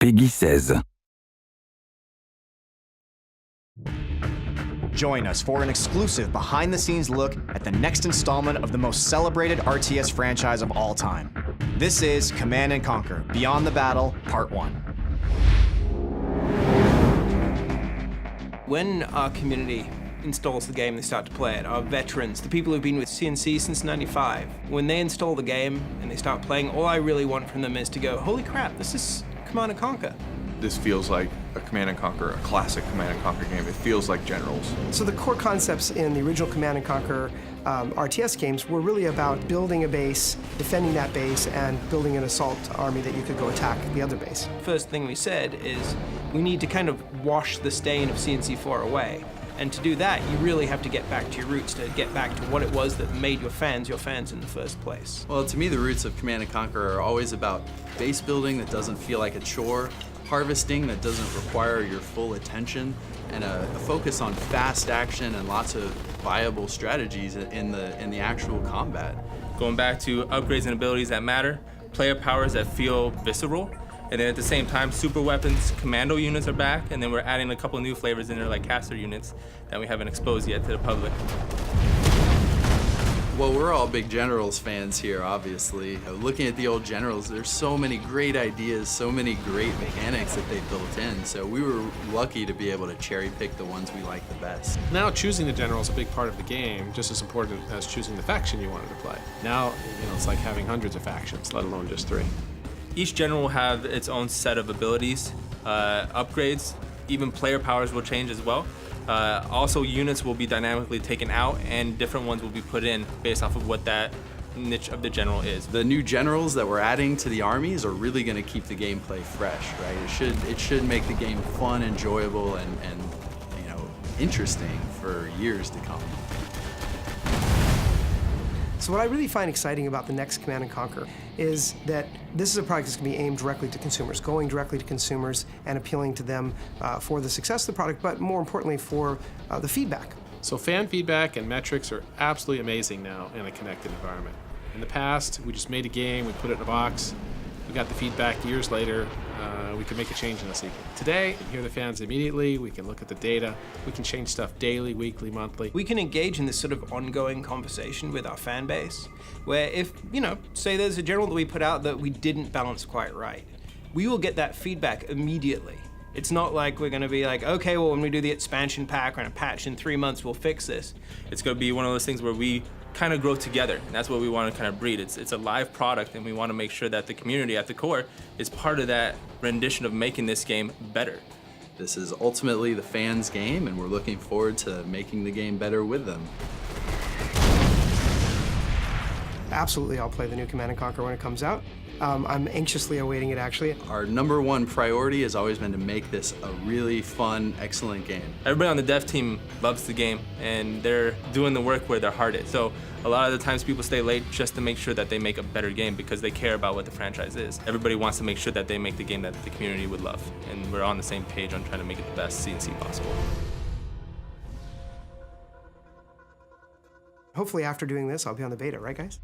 Peggy 16. Join us for an exclusive behind-the-scenes look at the next installment of the most celebrated RTS franchise of all time. This is Command & Conquer: Beyond the Battle, Part 1. When our community installs the game, they start to play it, our veterans, the people who've been with CNC since '95, when they install the game and they start playing, all I really want from them is to go, holy crap, this is Command & Conquer. This feels like a Command & Conquer, a classic Command & Conquer game. It feels like Generals. So the core concepts in the original Command & Conquer RTS games were really about building a base, defending that base, and building an assault army that you could go attack the other base. First thing we said is we need to kind of wash the stain of CNC4 away. And to do that, you really have to get back to your roots, to get back to what it was that made your fans in the first place. Well, to me, the roots of Command & Conquer are always about base building that doesn't feel like a chore, harvesting that doesn't require your full attention, and a focus on fast action and lots of viable strategies in the actual combat. Going back to upgrades and abilities that matter, player powers that feel visceral, and then at the same time, super weapons, commando units are back, and then we're adding a couple new flavors in there like caster units that we haven't exposed yet to the public. Well, we're all big Generals fans here, obviously. Looking at the old Generals, there's so many great ideas, so many great mechanics that they built in, so we were lucky to be able to cherry pick the ones we like the best. Now choosing the general is a big part of the game, just as important as choosing the faction you wanted to play. Now, it's like having hundreds of factions, let alone just 3. Each general will have its own set of abilities, upgrades, even player powers will change as well. Also, units will be dynamically taken out and different ones will be put in based off of what that niche of the general is. The new generals that we're adding to the armies are really going to keep the gameplay fresh, right? It should make the game fun, enjoyable, and interesting for years to come. So what I really find exciting about the next Command & Conquer is that this is a product that's going to be aimed directly to consumers, going directly to consumers and appealing to them for the success of the product, but more importantly for the feedback. So fan feedback and metrics are absolutely amazing now in a connected environment. In the past, we just made a game, we put it in a box, we got the feedback years later, we could make a change in a sequel. Today, we can hear the fans immediately, we can look at the data, we can change stuff daily, weekly, monthly. We can engage in this sort of ongoing conversation with our fan base, where if, say there's a general that we put out that we didn't balance quite right, we will get that feedback immediately. It's not like we're gonna be like, okay, well, when we do the expansion pack or a patch in 3 months, we'll fix this. It's gonna be one of those things where we kind of grow together, and that's what we want to kind of breed. It's a live product, and we want to make sure that the community at the core is part of that rendition of making this game better. This is ultimately the fans' game, and we're looking forward to making the game better with them. Absolutely, I'll play the new Command & Conquer when it comes out. I'm anxiously awaiting it, actually. Our #1 priority has always been to make this a really fun, excellent game. Everybody on the dev team loves the game, and they're doing the work where their heart is. So a lot of the times people stay late just to make sure that they make a better game because they care about what the franchise is. Everybody wants to make sure that they make the game that the community would love, and we're on the same page on trying to make it the best CNC possible. Hopefully after doing this, I'll be on the beta, right guys?